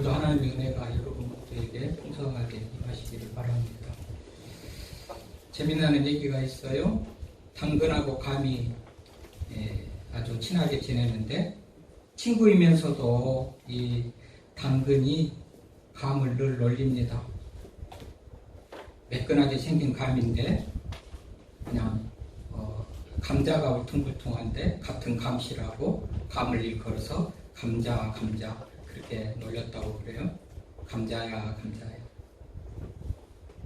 오늘도 하나님의 은혜가 여러분 모두에게 풍성하게 임하시기를 바랍니다. 재미나는 얘기가 있어요. 당근하고 감이 아주 친하게 지내는데 친구이면서도 이 당근이 감을 늘 놀립니다. 매끈하게 생긴 감인데 그냥 감자가 울퉁불퉁한데 같은 감씨라고 감을 일컬어서 감자 그렇게 놀렸다고 그래요. 감자야.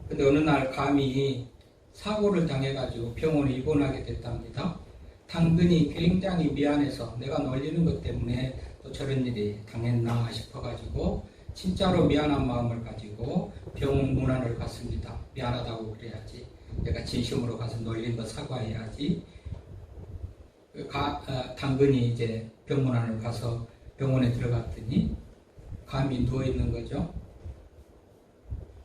근데 어느 날 감이 사고를 당해가지고 병원에 입원하게 됐답니다. 당근이 굉장히 미안해서 내가 놀리는 것 때문에 또 저런 일이 당했나 싶어가지고 진짜로 미안한 마음을 가지고 병원 문안을 갔습니다. 미안하다고 그래야지. 내가 진심으로 가서 놀린 거 사과해야지. 당근이 이제 병문안을 가서 병원에 들어갔더니 감이 누워있는 거죠.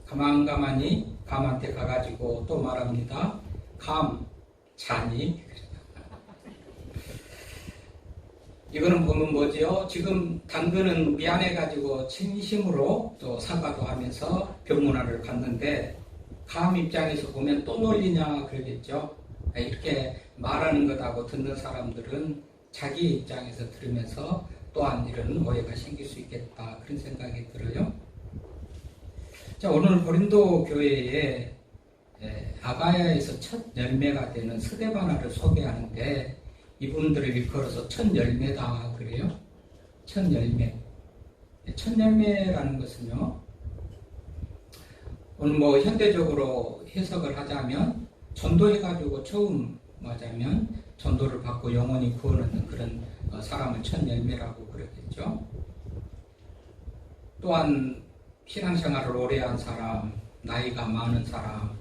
가만히 감한테 가가지고 또 말합니다. 감, 자니? 이거는 보면 뭐죠? 지금 당근은 미안해가지고 진심으로 또 사과도 하면서 병문안을 갔는데 감 입장에서 보면 또 놀리냐 그러겠죠. 이렇게 말하는 것하고 듣는 사람들은 자기 입장에서 들으면서 또한 이런 오해가 생길 수 있겠다 그런 생각이 들어요. 자, 오늘 고린도 교회에 아가야에서 첫 열매가 되는 스데바나를 소개하는데 이분들을 일컬어서 첫 열매다 그래요. 첫 열매. 첫 열매라는 것은요. 오늘 뭐 현대적으로 해석을 하자면 전도해가지고 처음 하자면 전도를 받고 영원히 구원 얻는 그런 사람을 첫 열매라고 그러겠죠. 또한 신앙생활을 오래 한 사람, 나이가 많은 사람,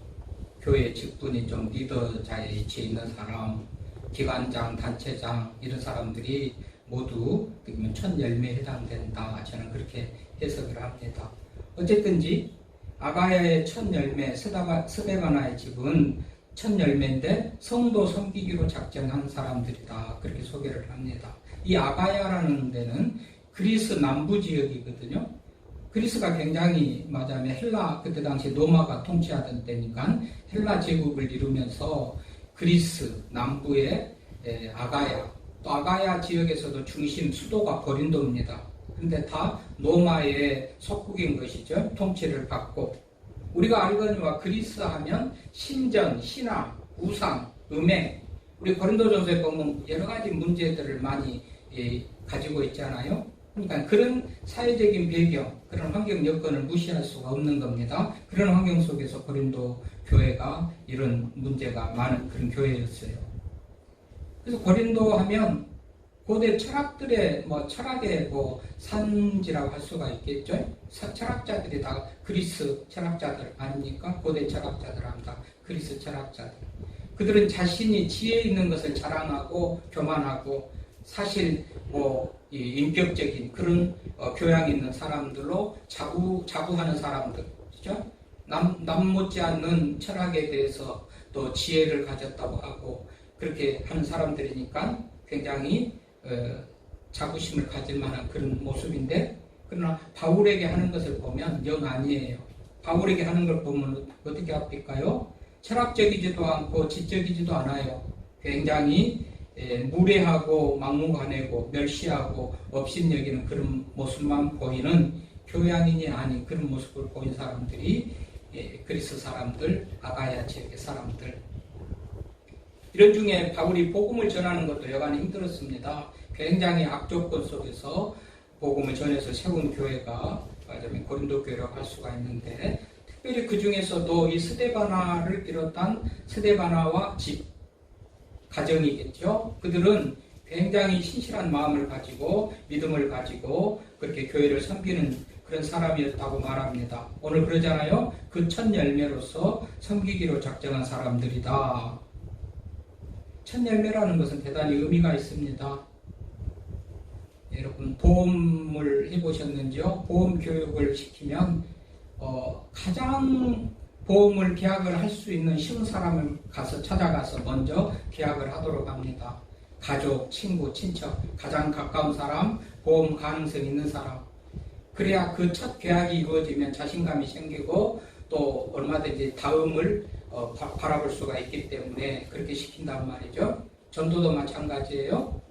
교회 직분이 좀 리더자에 위치해 있는 사람, 기관장, 단체장 이런 사람들이 모두 첫 열매에 해당된다. 저는 그렇게 해석을 합니다. 어쨌든지 아가야의 첫 열매, 스데바나의 집은 첫 열매인데 성도 섬기기로 작정한 사람들이다. 그렇게 소개를 합니다. 이 아가야라는 데는 그리스 남부 지역이거든요. 그리스가 굉장히 말하자면 헬라 그때 당시 로마가 통치하던 때니까 헬라 제국을 이루면서 그리스 남부의 아가야 또 아가야 지역에서도 중심 수도가 고린도입니다. 근데 다 로마의 속국인 것이죠. 통치를 받고 우리가 알거니와 그리스 하면 신전, 신화, 우상, 음행 우리 고린도전서에 보면 여러 가지 문제들을 많이 가지고 있잖아요. 그러니까 그런 사회적인 배경, 그런 환경 여건을 무시할 수가 없는 겁니다. 그런 환경 속에서 고린도 교회가 이런 문제가 많은 그런 교회였어요. 그래서 고린도 하면 고대 철학들의 철학의 산지라고 할 수가 있겠죠. 철학자들이 다 그리스 철학자들 아닙니까? 고대 철학자들 합니다. 그리스 철학자들. 그들은 자신이 지혜 있는 것을 자랑하고 교만하고 사실 인격적인 그런 교양 있는 사람들로 자부하는 사람들, 그죠? 남 못지않는 철학에 대해서 또 지혜를 가졌다고 하고 그렇게 하는 사람들이니까 굉장히 자부심을 가질 만한 그런 모습인데 그러나 바울에게 하는 것을 보면 영 아니에요. 바울에게 하는 걸 보면 어떻게 합니까요? 철학적이지도 않고 지적이지도 않아요. 굉장히 무례하고 막무가내고 멸시하고 업신여기는 그런 모습만 보이는 교양인이 아닌 그런 모습을 보인 사람들이 그리스 사람들, 아가야 지역의 사람들. 이런 중에 바울이 복음을 전하는 것도 여간 힘들었습니다. 굉장히 악조건 속에서 복음을 전해서 세운 교회가 말하자면 고린도 교회라고 할 수가 있는데 특별히 그 중에서도 이 스데바나를 비롯한 스데바나와 집, 가정이겠죠. 그들은 굉장히 신실한 마음을 가지고 믿음을 가지고 그렇게 교회를 섬기는 그런 사람이었다고 말합니다. 오늘 그러잖아요. 그 첫 열매로서 섬기기로 작정한 사람들이다. 첫 열매라는 것은 대단히 의미가 있습니다. 여러분 보험을 해보셨는지요? 보험 교육을 시키면 가장 보험을 계약을 할 수 있는 쉬운 사람을 찾아가서 먼저 계약을 하도록 합니다. 가족, 친구, 친척, 가장 가까운 사람, 보험 가능성 있는 사람. 그래야 그 첫 계약이 이루어지면 자신감이 생기고 또 얼마든지 다음을 바라볼 수가 있기 때문에 그렇게 시킨단 말이죠. 전도도 마찬가지예요.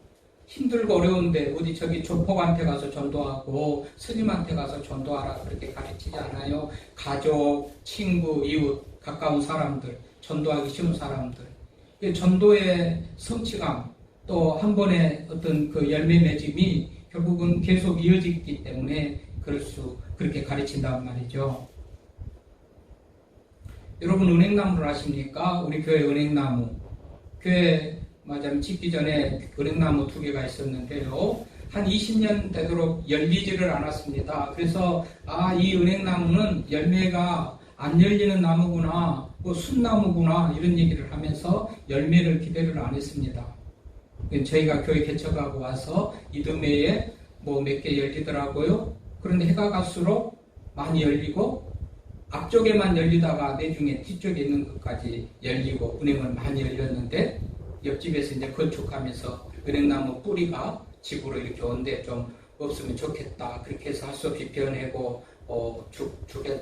힘들고 어려운데 어디 저기 조폭한테 가서 전도하고 스님한테 가서 전도하라 그렇게 가르치지 않아요. 가족, 친구, 이웃, 가까운 사람들, 전도하기 쉬운 사람들. 전도의 성취감 또 한 번의 어떤 그 열매 맺음이 결국은 계속 이어지기 때문에 그렇게 가르친단 말이죠. 여러분 은행나무를 아십니까? 우리 교회 은행나무. 교회 맞아요. 짓기 전에 은행나무 2개가 있었는데요. 한 20년 되도록 열리지를 않았습니다. 그래서 이 은행나무는 열매가 안 열리는 나무구나, 뭐 순나무구나 이런 얘기를 하면서 열매를 기대를 안 했습니다. 저희가 교회 개척하고 와서 이듬해에 뭐 몇 개 열리더라고요. 그런데 해가 갈수록 많이 열리고 앞쪽에만 열리다가 내중에 뒤쪽에 있는 것까지 열리고 은행은 많이 열렸는데 옆집에서 이제 건축하면서 은행나무 뿌리가 집으로 이렇게 온데 좀 없으면 좋겠다. 그렇게 해서 할 수 없이 베어내고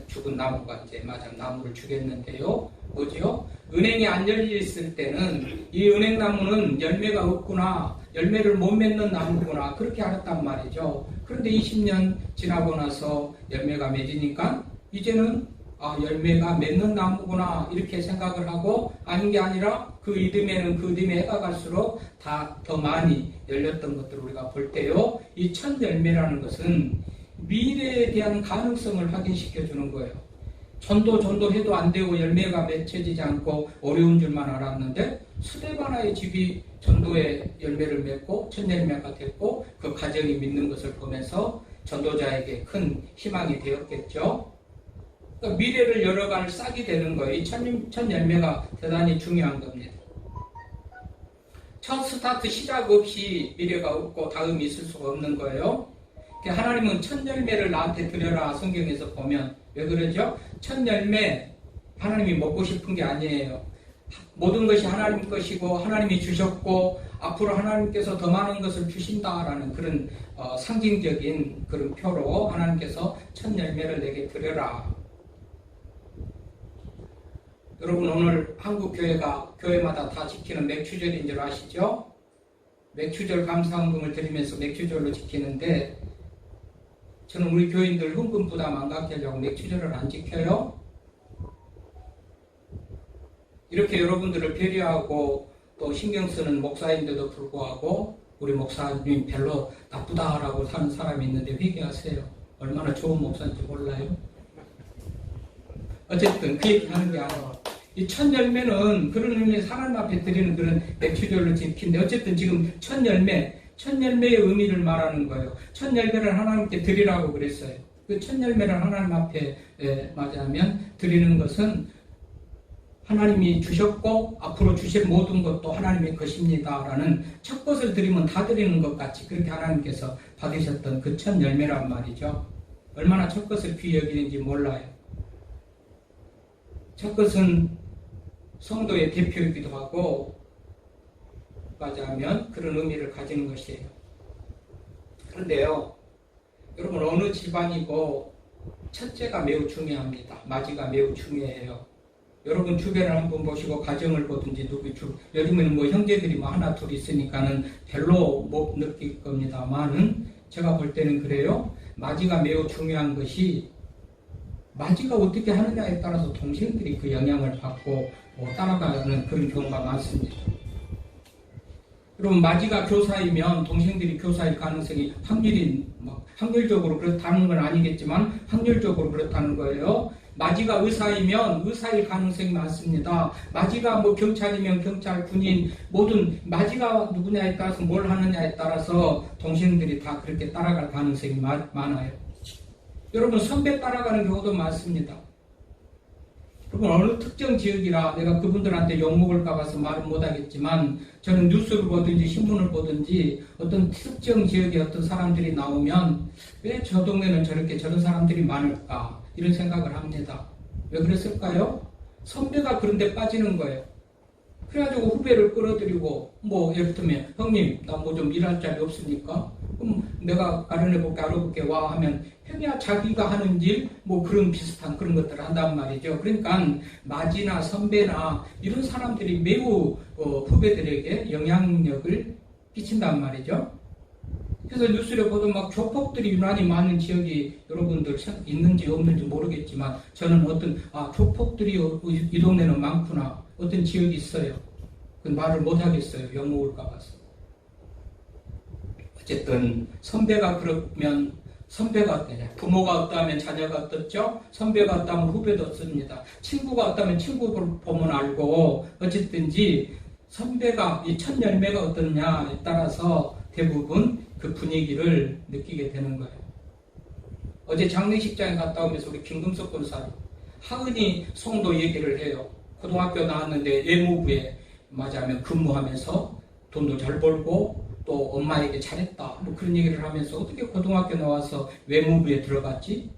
죽은 나무가 이제 마냥 나무를 죽였는데요. 뭐지요? 은행이 안 열렸을 때는 이 은행나무는 열매가 없구나, 열매를 못 맺는 나무구나 그렇게 알았단 말이죠. 그런데 20년 지나고 나서 열매가 맺으니까 이제는 열매가 맺는 나무구나 이렇게 생각을 하고 아닌 게 아니라 그 이듬해 해가 갈수록 더 많이 열렸던 것들을 우리가 볼 때요. 이 첫 열매라는 것은 미래에 대한 가능성을 확인시켜주는 거예요. 전도해도 안 되고 열매가 맺혀지지 않고 어려운 줄만 알았는데 스데바나의 집이 전도의 열매를 맺고 첫 열매가 됐고 그 가정이 믿는 것을 보면서 전도자에게 큰 희망이 되었겠죠. 그러니까 미래를 열어갈 싹이 되는 거예요. 이 첫 열매가 대단히 중요한 겁니다. 첫 스타트 시작 없이 미래가 없고 다음이 있을 수가 없는 거예요. 하나님은 첫 열매를 나한테 드려라 성경에서 보면 왜 그러죠? 첫 열매 하나님이 먹고 싶은 게 아니에요. 모든 것이 하나님 것이고 하나님이 주셨고 앞으로 하나님께서 더 많은 것을 주신다라는 그런 상징적인 그런 표로 하나님께서 첫 열매를 내게 드려라. 여러분 오늘 한국 교회마다 다 지키는 맥추절인 줄 아시죠? 맥추절 감사헌금을 드리면서 맥추절로 지키는데 저는 우리 교인들 헌금 부담 안 갖게 하려고 맥추절을 안 지켜요. 이렇게 여러분들을 배려하고 또 신경 쓰는 목사인데도 불구하고 우리 목사님 별로 나쁘다라고 사는 사람이 있는데 회개하세요. 얼마나 좋은 목사인지 몰라요? 어쨌든 그 얘기 하는 게 아니라 이 첫 열매는 그런 의미에서 하나님 앞에 드리는 그런 맥추절로 지킨데 어쨌든 지금 첫 열매의 의미를 말하는 거예요. 첫 열매를 하나님께 드리라고 그랬어요. 그 첫 열매를 하나님 앞에 맞이하면 드리는 것은 하나님이 주셨고 앞으로 주실 모든 것도 하나님의 것입니다라는 첫 것을 드리면 다 드리는 것 같이 그렇게 하나님께서 받으셨던 그 첫 열매란 말이죠. 얼마나 첫 것을 귀히 여기는지 몰라요. 첫 것은 성도의 대표이기도 하고 맞이하면 그런 의미를 가지는 것이에요. 그런데요, 여러분 어느 집안이고 첫째가 매우 중요합니다. 맞이가 매우 중요해요. 여러분 주변을 한번 보시고 가정을 보든지 요즘에는 뭐 형제들이 뭐 하나 둘 있으니까는 별로 못 느낄 겁니다만은 제가 볼 때는 그래요. 맞이가 매우 중요한 것이 맞이가 어떻게 하느냐에 따라서 동생들이 그 영향을 받고 따라가는 그런 경우가 많습니다. 여러분 맞이가 교사이면 동생들이 교사일 가능성이 확률적으로 그렇다는 건 아니겠지만 확률적으로 그렇다는 거예요. 맞이가 의사이면 의사일 가능성이 많습니다. 맞이가 뭐 경찰이면 경찰, 군인 모든 맞이가 누구냐에 따라서 뭘 하느냐에 따라서 동생들이 다 그렇게 따라갈 가능성이 많아요. 여러분 선배 따라가는 경우도 많습니다. 여러분 어느 특정 지역이라 내가 그분들한테 욕먹을까 봐서 말은 못하겠지만 저는 뉴스를 보든지 신문을 보든지 어떤 특정 지역에 어떤 사람들이 나오면 왜 저 동네는 저런 사람들이 많을까 이런 생각을 합니다. 왜 그랬을까요? 선배가 그런 데 빠지는 거예요. 그래가지고 후배를 끌어들이고 예를 들면 형님 나 뭐 좀 일할 자리 없습니까? 그럼 내가 마련해볼게, 알아볼게, 와 하면 해야 자기가 하는 일, 뭐 그런 비슷한 그런 것들을 한단 말이죠. 그러니까 마지나 선배나 이런 사람들이 매우 후배들에게 영향력을 끼친단 말이죠. 그래서 뉴스를 보도 막 조폭들이 유난히 많은 지역이 여러분들 있는지 없는지 모르겠지만 저는 어떤 조폭들이 이 동네는 많구나, 어떤 지역이 있어요. 그 말을 못 하겠어요. 욕먹을까 봐서. 어쨌든 선배가 그러면 선배가 어떠냐? 부모가 어떠하면 자녀가 어떻죠? 선배가 어떠하면 후배도 어떻습니다. 친구가 어떠하면 친구를 보면 알고, 어쨌든지 선배가 이 첫 열매가 어떠냐에 따라서 대부분 그 분위기를 느끼게 되는 거예요. 어제 장례식장에 갔다 오면서 우리 김금석 권사님, 하은이 송도 얘기를 해요. 고등학교 나왔는데 예무부에 맞아면 근무하면서 돈도 잘 벌고 또 엄마에게 잘했다, 뭐 그런 얘기를 하면서 어떻게 고등학교 나와서 외무부에 들어갔지?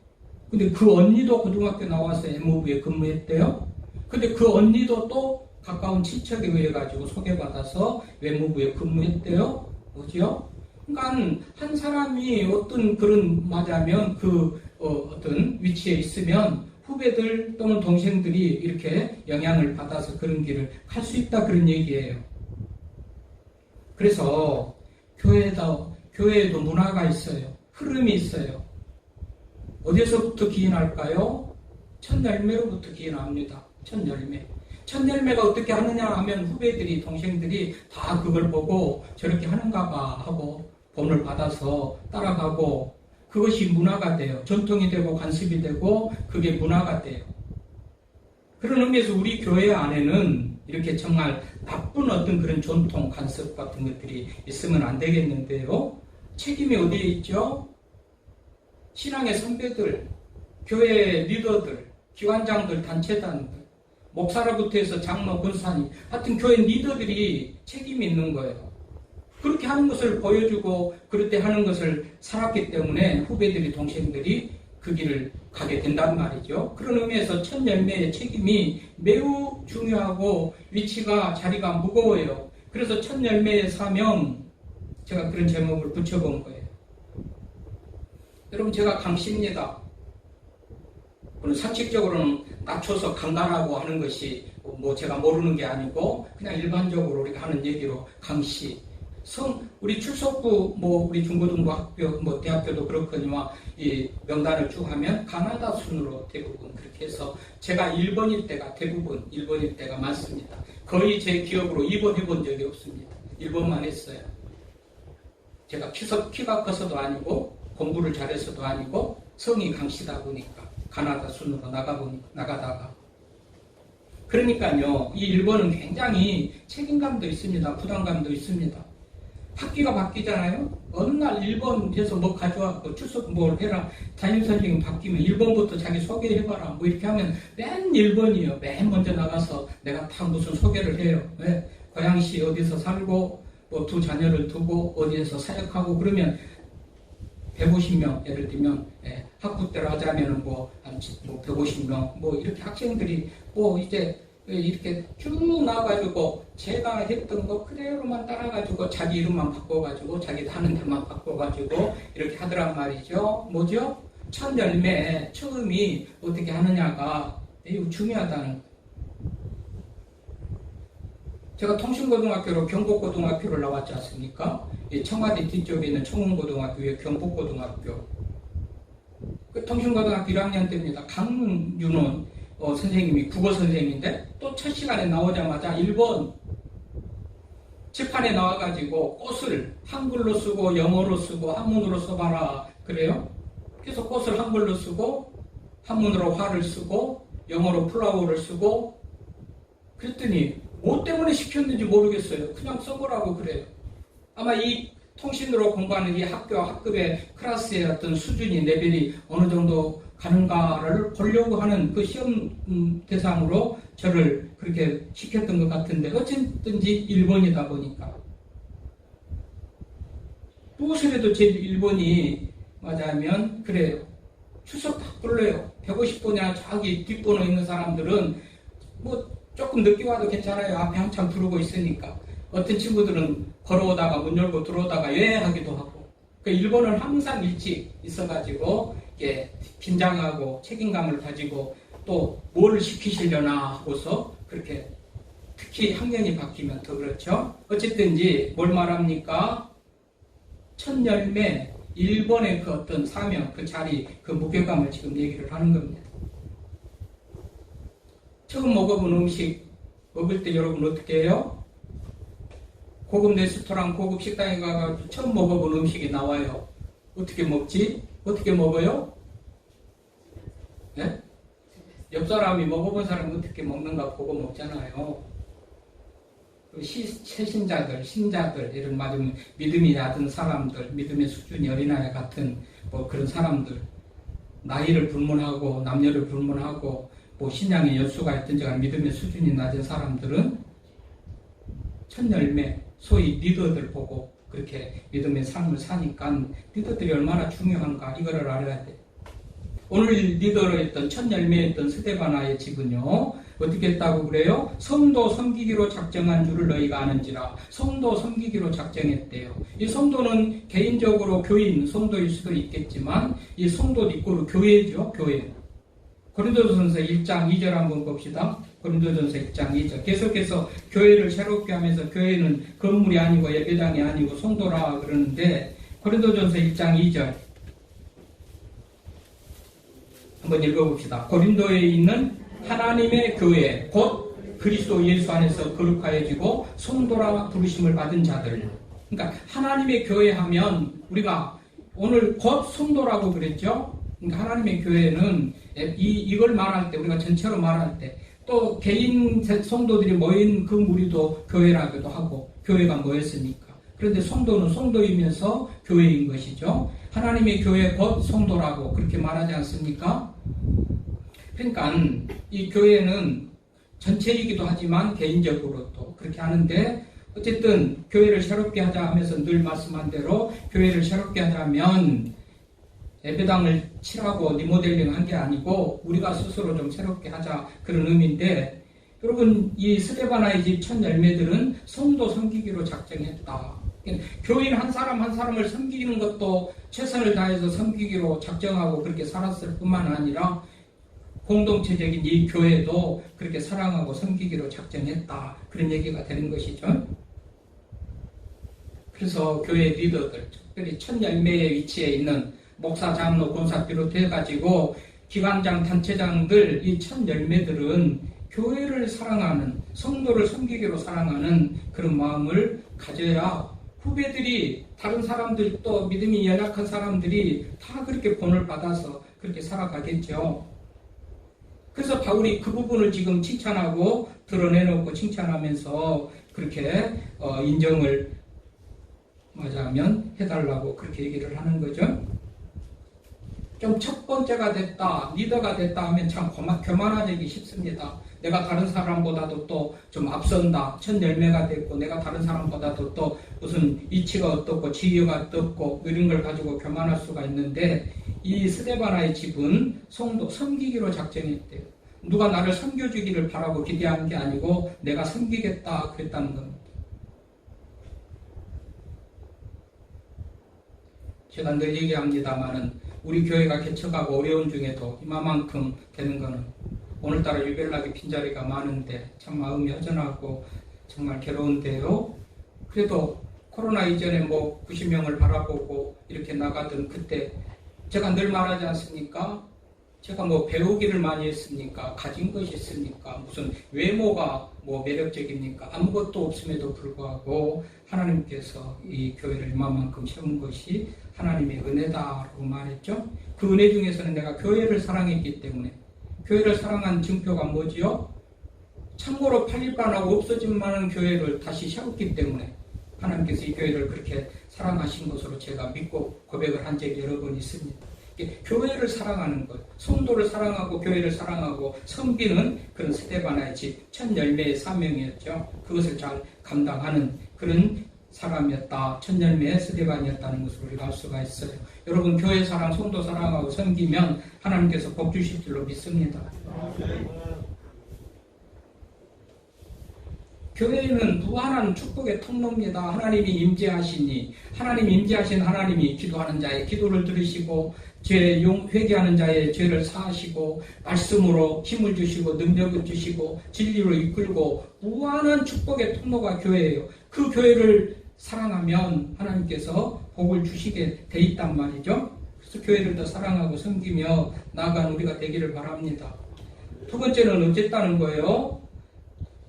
근데 그 언니도 고등학교 나와서 외무부에 근무했대요. 근데 그 언니도 또 가까운 친척에 의해 가지고 소개받아서 외무부에 근무했대요. 뭐지요? 그러니까 한 사람이 어떤 그런 맞아면 어떤 위치에 있으면 후배들 또는 동생들이 이렇게 영향을 받아서 그런 길을 갈 수 있다, 그런 얘기예요. 그래서 교회에도 문화가 있어요. 흐름이 있어요. 어디서부터 기인할까요? 첫 열매로부터 기인합니다. 첫 열매. 첫 열매가 어떻게 하느냐 하면 후배들이, 동생들이 다 그걸 보고 저렇게 하는가 봐 하고 본을 받아서 따라가고, 그것이 문화가 돼요. 전통이 되고 관습이 되고 그게 문화가 돼요. 그런 의미에서 우리 교회 안에는 이렇게 정말 나쁜 어떤 그런 전통 관습 같은 것들이 있으면 안 되겠는데요. 책임이 어디에 있죠? 신앙의 선배들, 교회 리더들, 기관장들, 단체단들, 목사로부터 해서 장로, 권사님, 하여튼 교회 리더들이 책임이 있는 거예요. 그렇게 하는 것을 보여주고 그렇게 하는 것을 살았기 때문에 후배들이, 동생들이 그 길을 가게 된단 말이죠. 그런 의미에서 첫 열매의 책임이 매우 중요하고 위치가, 자리가 무거워요. 그래서 첫 열매의 사명, 제가 그런 제목을 붙여본 거예요. 여러분, 제가 강씨입니다. 상식적으로는 낮춰서 강가라고 하는 것이 뭐 제가 모르는 게 아니고 그냥 일반적으로 우리가 하는 얘기로 강씨. 우리 출석부, 우리 중고등부 학교, 대학교도 그렇거니와 이 명단을 쭉 하면 가나다 순으로 대부분 그렇게 해서 제가 1번일 때가 대부분 1번일 때가 많습니다. 거의 제 기억으로 2번 해본 적이 없습니다. 1번만 했어요. 제가 키가 커서도 아니고 공부를 잘해서도 아니고 성이 강시다 보니까 가나다 순으로 나가다가. 그러니까요, 이 1번은 굉장히 책임감도 있습니다. 부담감도 있습니다. 학기가 바뀌잖아요. 어느 날 1번 해서 뭐 가져왔고 출석 뭘 해라, 담임선생님 바뀌면 1번부터 자기 소개해봐라, 뭐 이렇게 하면 맨 1번이에요. 맨 먼저 나가서 내가 다 무슨 소개를 해요. 왜? 고양시 어디서 살고 뭐 2 자녀를 두고 어디에서 사역하고, 그러면 150명 예를 들면 학부 때로 하자면은 한 150명 이렇게 학생들이 이제 이렇게 쭉 나와가지고 제가 했던 거 그대로만 따라가지고 자기 이름만 바꿔가지고 자기 하는 데만 바꿔가지고 이렇게 하더란 말이죠. 뭐죠? 첫 열매, 처음이 어떻게 하느냐가 매우 중요하다는 거예요. 제가 통신고등학교로 경북고등학교를 나왔지 않습니까? 청와대 뒤쪽에 있는 청운고등학교에 경북고등학교. 통신고등학교 1학년 때입니다. 강윤원 선생님이 국어 선생님인데 또 첫 시간에 나오자마자 1번 칠판에 나와가지고 꽃을 한글로 쓰고 영어로 쓰고 한문으로 써봐라 그래요. 그래서 꽃을 한글로 쓰고 한문으로 화를 쓰고 영어로 플라워를 쓰고, 그랬더니 뭐 때문에 시켰는지 모르겠어요. 그냥 써보라고 그래요. 아마 이 통신으로 공부하는 이 학급의 클래스의 어떤 수준이, 레벨이 어느 정도 가는가를 보려고 하는 그 시험 대상으로 저를 그렇게 시켰던 것 같은데, 어쨌든지 1번이다 보니까. 무엇이라도 제 1번이 맞으면 그래요. 추석 다 불러요. 150번이나 저기 뒷번호 있는 사람들은 조금 늦게 와도 괜찮아요. 앞에 한참 부르고 있으니까. 어떤 친구들은 걸어오다가 문 열고 들어오다가 예 하기도 하고. 그 일본은 항상 일찍 있어가지고 긴장하고 책임감을 가지고 또 뭘 시키시려나 하고서 그렇게 특히 학년이 바뀌면 더 그렇죠. 어쨌든지 뭘 말합니까? 첫 열매, 일본의 그 어떤 사명, 그 자리, 그 무게감을 지금 얘기를 하는 겁니다. 처음 먹어본 음식 먹을 때 여러분 어떻게 해요? 고급 레스토랑, 고급 식당에 가서 처음 먹어본 음식이 나와요. 어떻게 먹지? 어떻게 먹어요? 네? 옆 사람이 먹어본 사람이 어떻게 먹는가 보고 먹잖아요. 최신자들, 신자들, 이런 맞으면 믿음이 얕은 사람들, 믿음의 수준이 어린아이 같은 뭐 그런 사람들, 나이를 불문하고 남녀를 불문하고 뭐 신앙의 여수가 있든지 간에 믿음의 수준이 낮은 사람들은 첫 열매, 소위 리더들 보고 그렇게 믿음의 삶을 사니까 리더들이 얼마나 중요한가 이거를 알아야 돼. 오늘 리더로 했던 첫 열매였던 스데바나의 집은요 어떻게 했다고 그래요? 성도 섬기기로 작정한 줄을 너희가 아는지라. 성도 섬기기로 작정했대요. 이 성도는 개인적으로 교인 성도일 수도 있겠지만 이 성도 이꼬르 교회죠. 교회. 고린도전서 1장 2절 한번 봅시다. 고린도전서 1장 2절. 계속해서 교회를 새롭게 하면서 교회는 건물이 아니고 예배당이 아니고 성도라 그러는데 고린도전서 1장 2절 한번 읽어봅시다. 고린도에 있는 하나님의 교회 곧 그리스도 예수 안에서 거룩하여지고 성도라 부르심을 받은 자들. 그러니까 하나님의 교회 하면 우리가 오늘 곧 성도라고 그랬죠. 그러니까 하나님의 교회는 이걸 말할 때 우리가 전체로 말할 때 또 개인 성도들이 모인 그 무리도 교회라고도 하고 교회가 뭐였습니까? 그런데 성도는 성도이면서 교회인 것이죠. 하나님의 교회 곧 성도라고 그렇게 말하지 않습니까? 그러니까 이 교회는 전체이기도 하지만 개인적으로도 그렇게 하는데 어쨌든 교회를 새롭게 하자 하면서 늘 말씀한 대로 교회를 새롭게 하자면 예배당을 칠하고 리모델링 한 게 아니고 우리가 스스로 좀 새롭게 하자 그런 의미인데 여러분 이 스데바나의 집 첫 열매들은 성도 섬기기로 작정했다. 교인 한 사람 한 사람을 섬기는 것도 최선을 다해서 섬기기로 작정하고 그렇게 살았을 뿐만 아니라 공동체적인 이 교회도 그렇게 사랑하고 섬기기로 작정했다. 그런 얘기가 되는 것이죠. 그래서 교회 리더들, 특별히 첫 열매의 위치에 있는 목사, 장로, 권사 비롯해가지고 기관장, 단체장들 이 첫 열매들은 교회를 사랑하는, 성도를 섬기기로 사랑하는 그런 마음을 가져야 후배들이 다른 사람들 또 믿음이 연약한 사람들이 다 그렇게 본을 받아서 그렇게 살아가겠죠. 그래서 바울이 그 부분을 지금 칭찬하고 드러내놓고 칭찬하면서 그렇게 인정을 맞아하면 해달라고 그렇게 얘기를 하는 거죠. 좀 첫 번째가 됐다, 리더가 됐다 하면 참 교만하기 쉽습니다. 내가 다른 사람보다도 또 좀 앞선다, 첫 열매가 됐고 내가 다른 사람보다도 또 무슨 이치가 어떻고 지위가 어떻고 이런 걸 가지고 교만할 수가 있는데 이 스데바나의 집은 성도 섬기기로 작정했대요. 누가 나를 섬겨주기를 바라고 기대하는 게 아니고 내가 섬기겠다 그랬다는 겁니다. 제가 늘 얘기합니다마는 우리 교회가 개척하고 어려운 중에도 이만큼 되는 거는 오늘따라 유별나게 빈자리가 많은데 참 마음이 허전하고 정말 괴로운데요. 그래도 코로나 이전에 뭐 90명을 바라보고 이렇게 나가던 그때 제가 늘 말하지 않습니까? 제가 뭐 배우기를 많이 했습니까? 가진 것이 있습니까? 무슨 외모가 뭐 매력적입니까? 아무것도 없음에도 불구하고 하나님께서 이 교회를 이만큼 세운 것이 하나님의 은혜다라고 말했죠. 그 은혜 중에서는 내가 교회를 사랑했기 때문에 교회를 사랑한 증표가 뭐지요? 참고로 팔릴뻔하고 없어진 많은 교회를 다시 세웠기 때문에 하나님께서 이 교회를 그렇게 사랑하신 것으로 제가 믿고 고백을 한 적이 여러 번 있습니다. 교회를 사랑하는 것, 성도를 사랑하고 교회를 사랑하고 섬기는 그런 스데바나의 집 첫 열매의 사명이었죠. 그것을 잘 감당하는 그런 사람이었다. 첫 열매의 스데반이었다는 것을 우리가 알 수가 있어요. 여러분 교회 사랑, 성도 사랑하고 섬기면 하나님께서 복 주실 줄로 믿습니다. 교회는 무한한 축복의 통로입니다. 하나님이 임재하시니 하나님 임재하신 하나님이 기도하는 자의 기도를 들으시고 회개하는 자의 죄를 사하시고 말씀으로 힘을 주시고 능력을 주시고 진리로 이끌고 무한한 축복의 통로가 교회예요. 그 교회를 사랑하면 하나님께서 복을 주시게 돼 있단 말이죠. 그래서 교회를 더 사랑하고 섬기며 나아가는 우리가 되기를 바랍니다. 두 번째는 어쨌다는 거예요.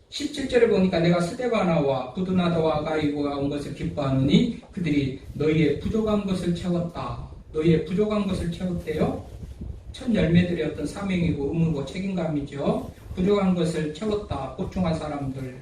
17절에 보니까 내가 스데바나와 부드나다와 아가이고가 온 것을 기뻐하느니 그들이 너희의 부족한 것을 채웠다. 너희의 부족한 것을 채웠대요. 첫 열매들의 어떤 사명이고 의무고 책임감이죠. 부족한 것을 채웠다. 보충한 사람들.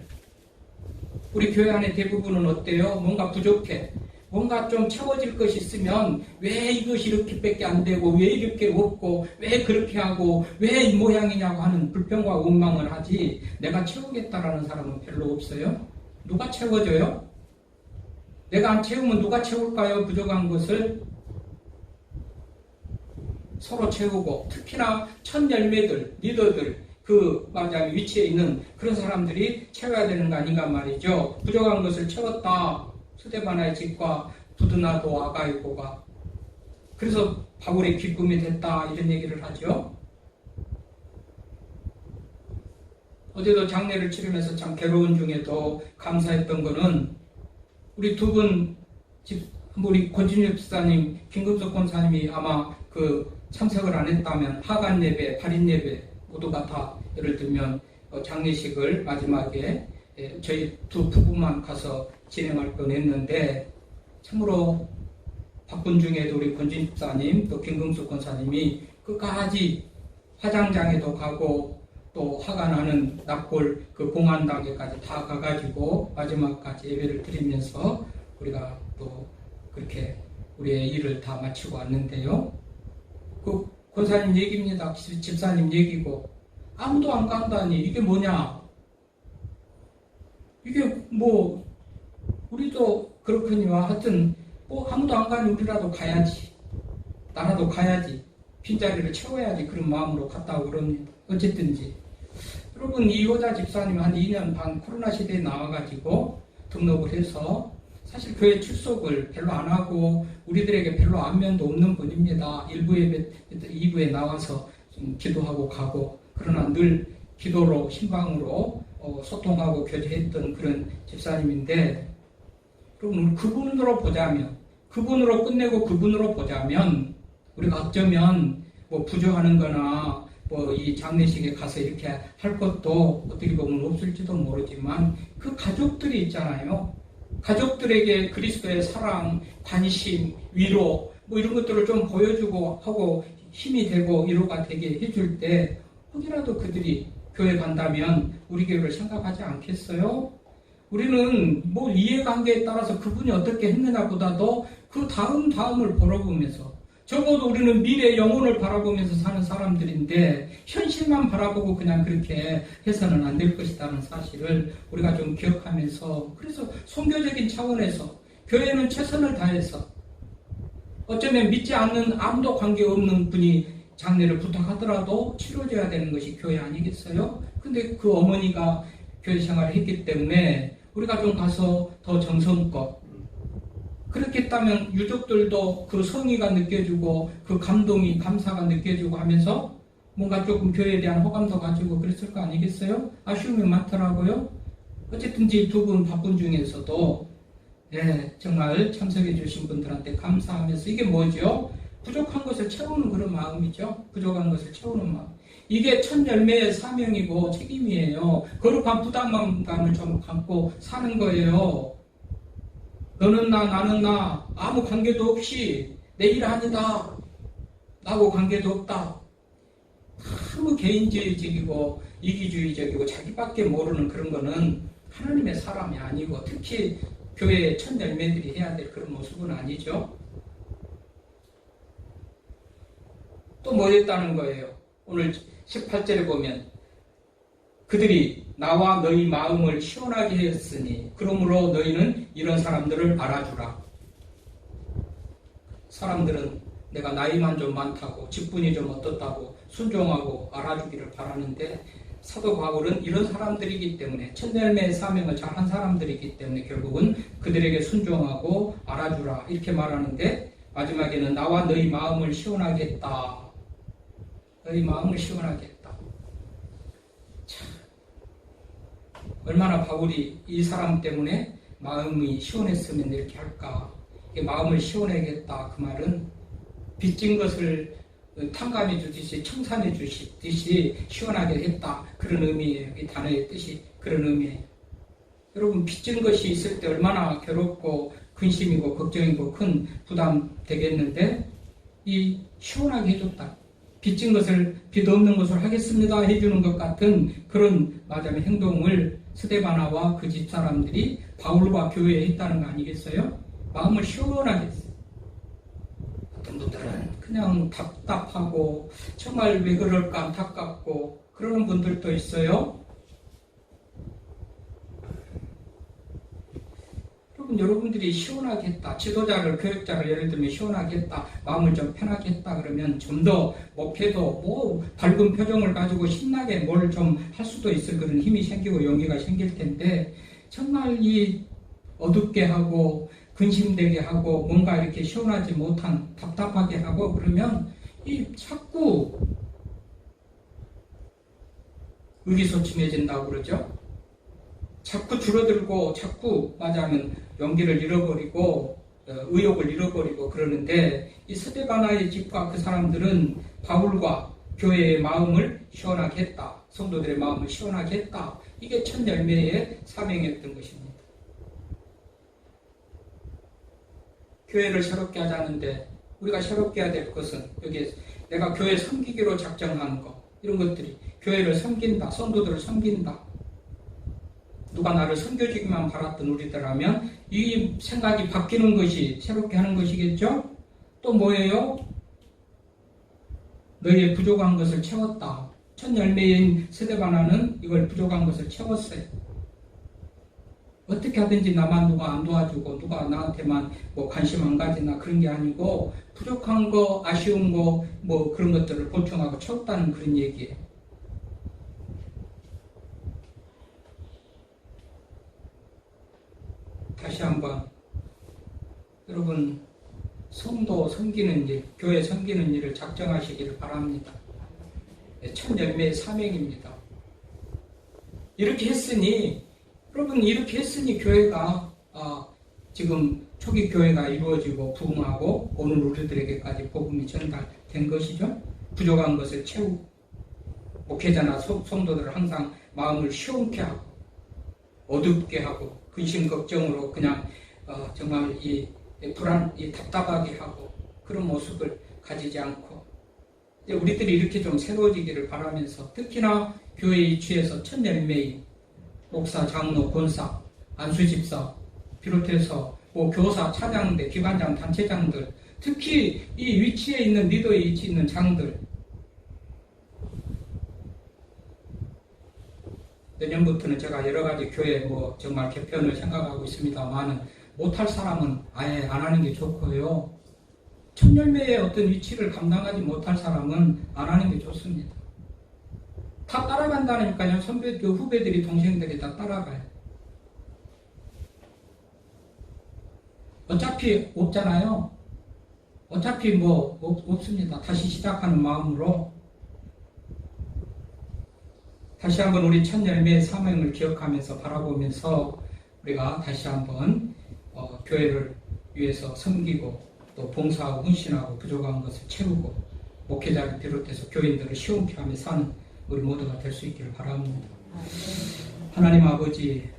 우리 교회 안에 대부분은 어때요? 뭔가 부족해. 뭔가 좀 채워질 것이 있으면 왜 이것이 이렇게밖에 안 되고 왜 이렇게 없고 왜 그렇게 하고 왜 이 모양이냐고 하는 불평과 원망을 하지 내가 채우겠다라는 사람은 별로 없어요. 누가 채워줘요? 내가 안 채우면 누가 채울까요? 부족한 것을 서로 채우고 특히나 첫 열매들, 리더들 그 위치에 있는 그런 사람들이 채워야 되는 거 아닌가 말이죠. 부족한 것을 채웠다. 스데바나의 집과 부드나도 아가이고가 그래서 바울의 기쁨이 됐다 이런 얘기를 하죠. 어제도 장례를 치르면서 참 괴로운 중에도 감사했던 거는 우리 두 분 우리 권진엽 집사님, 김금석 권사님이 아마 그 참석을 안 했다면 하간 예배, 발인 예배 모두가 다 예를 들면 장례식을 마지막에 저희 두 부부만 가서 진행할 뻔했는데 참으로 바쁜 중에도 우리 권진 집사님 또 김금숙 권사님이 끝까지 화장장에도 가고 또 화가 나는 납골 그 봉안당에까지 다 가가지고 마지막까지 예배를 드리면서 우리가 또 그렇게 우리의 일을 다 마치고 왔는데요. 그 권사님 얘기입니다. 집사님 얘기고 아무도 안 간다니 이게 뭐냐? 이게 뭐 우리도 그렇거니와 하여튼 뭐 아무도 안 가니 우리라도 가야지. 나라도 가야지. 빈자리를 채워야지. 그런 마음으로 갔다고 그럽니다. 어쨌든지 여러분 이호자 집사님 한 2년 반 코로나 시대에 나와가지고 등록을 해서 사실 교회 출석을 별로 안 하고 우리들에게 별로 안면도 없는 분입니다. 2부에 나와서 좀 기도하고 가고 그러나 늘 기도로 신방으로 소통하고 교제했던 그런 집사님인데 여러분 그분으로 보자면 그분으로 끝내고 그분으로 보자면 우리가 어쩌면 뭐 부족하는 거나 뭐 이 장례식에 가서 이렇게 할 것도 어떻게 보면 없을지도 모르지만 그 가족들이 있잖아요. 가족들에게 그리스도의 사랑, 관심, 위로 뭐 이런 것들을 좀 보여주고 하고 힘이 되고 위로가 되게 해줄 때 혹이라도 그들이 교회 간다면 우리 교회를 생각하지 않겠어요? 우리는 뭐 이해관계에 따라서 그분이 어떻게 했느냐 보다도 그 다음을 바라보면서 적어도 우리는 미래 영혼을 바라보면서 사는 사람들인데 현실만 바라보고 그냥 그렇게 해서는 안 될 것이라는 사실을 우리가 좀 기억하면서 그래서 선교적인 차원에서 교회는 최선을 다해서 어쩌면 믿지 않는 아무도 관계없는 분이 장례를 부탁하더라도 치러줘야 되는 것이 교회 아니겠어요? 근데 그 어머니가 교회 생활을 했기 때문에 우리가 좀 가서 더 정성껏 그렇게 했다면 유족들도 그 성의가 느껴지고 그 감동이 감사가 느껴지고 하면서 뭔가 조금 교회에 대한 호감도 가지고 그랬을 거 아니겠어요? 아쉬움이 많더라고요. 어쨌든지 두 분 바쁜 중에서도 정말 참석해 주신 분들한테 감사하면서 이게 뭐죠? 부족한 것을 채우는 그런 마음이죠. 부족한 것을 채우는 마음. 이게 첫 열매의 사명이고 책임이에요. 거룩한 부담감을 좀 갖고 사는 거예요. 너는 나 나는 나 아무 관계도 없이 내 일 아니다. 나하고 관계도 없다. 너무 개인주의적이고 이기주의적이고 자기밖에 모르는 그런 거는 하나님의 사람이 아니고 특히 교회의 첫 열매들이 해야 될 그런 모습은 아니죠. 또 뭐였다는 거예요? 오늘 18절에 보면 그들이 나와 너희 마음을 시원하게 했으니 그러므로 너희는 이런 사람들을 알아주라. 사람들은 내가 나이만 좀 많다고 직분이 좀 어떻다고 순종하고 알아주기를 바라는데 사도 바울은 이런 사람들이기 때문에 첫 열매의 사명을 잘한 사람들이기 때문에 결국은 그들에게 순종하고 알아주라 이렇게 말하는데 마지막에는 나와 너희 마음을 시원하겠다. 너희 마음을 시원하겠다. 참, 얼마나 바울이 이 사람 때문에 마음이 시원했으면 이렇게 할까. 이 마음을 시원하겠다 그 말은 빚진 것을 탕감해 주듯이 청산해 주시듯이 시원하게 했다. 그런 의미예요. 이 단어의 뜻이 그런 의미예요. 여러분 빚진 것이 있을 때 얼마나 괴롭고 근심이고 걱정이고 큰 부담 되겠는데 이 시원하게 해줬다. 빚진 것을 빚 없는 것을 하겠습니다 해주는 것 같은 그런 맞아요. 행동을 스데바나와 그 집사람들이 바울과 교회에 했다는 거 아니겠어요? 마음을 시원하게 했어요. 어떤 분들은 그냥 답답하고 정말 왜 그럴까 안타깝고 그러는 분들도 있어요. 여러분들이 시원하게 했다. 지도자를, 교육자를 예를 들면 시원하게 했다. 마음을 좀 편하게 했다. 그러면 좀 더 목회도 밝은 표정을 가지고 신나게 뭘 좀 할 수도 있을 그런 힘이 생기고 용기가 생길 텐데 정말 이 어둡게 하고 근심되게 하고 뭔가 이렇게 시원하지 못한 답답하게 하고 그러면 이 자꾸 의기소침해진다고 그러죠. 자꾸 줄어들고 자꾸 맞아하면 용기를 잃어버리고 의욕을 잃어버리고 그러는데 이 스데바나의 집과 그 사람들은 바울과 교회의 마음을 시원하게 했다. 성도들의 마음을 시원하게 했다. 이게 첫 열매의 사명이었던 것입니다. 교회를 새롭게 하자는데 우리가 새롭게 해야 될 것은 여기에 내가 교회 섬기기로 작정한 것 이런 것들이 교회를 섬긴다. 성도들을 섬긴다. 누가 나를 섬겨주기만 바랐던 우리들라면 이 생각이 바뀌는 것이 새롭게 하는 것이겠죠? 또 뭐예요? 너희의 부족한 것을 채웠다. 첫 열매인 스데바나는 이걸 부족한 것을 채웠어요. 어떻게 하든지 나만 누가 안 도와주고 누가 나한테만 뭐 관심 안 가지나 그런 게 아니고 부족한 거, 아쉬운 거 뭐 그런 것들을 보충하고 채웠다는 그런 얘기예요. 다시 한번 여러분 성도 섬기는 일, 교회 섬기는 일을 작정하시기를 바랍니다. 첫 열매의 사명입니다. 이렇게 했으니 여러분 이렇게 했으니 교회가 지금 초기 교회가 이루어지고 부흥하고 오늘 우리들에게까지 복음이 전달된 것이죠. 부족한 것을 채우고 목회자나 성도들을 항상 마음을 시원케 하고 어둡게 하고 근심 걱정으로 그냥 정말 이 답답하게 하고 그런 모습을 가지지 않고 우리들이 이렇게 좀 새로워지기를 바라면서 특히나 교회 이치에서 첫 열매인 목사, 장로, 권사, 안수집사 비롯해서 뭐 교사, 차장대, 기관장, 단체장들 특히 이 위치에 있는 리더에 위치 있는 장들 내년부터는 제가 여러 가지 교회 뭐 정말 개편을 생각하고 있습니다만 못할 사람은 아예 안 하는 게 좋고요. 첫 열매의 어떤 위치를 감당하지 못할 사람은 안 하는 게 좋습니다. 다 따라간다니까요. 후배들이 동생들이 다 따라가요. 어차피 없잖아요. 어차피 뭐 없습니다. 다시 시작하는 마음으로 다시 한번 우리 첫 열매의 사명을 기억하면서 바라보면서 우리가 다시 한번 교회를 위해서 섬기고 또 봉사하고 헌신하고 부족한 것을 채우고 목회자를 비롯해서 교인들을 시원케 하며 사는 우리 모두가 될 수 있기를 바랍니다. 하나님 아버지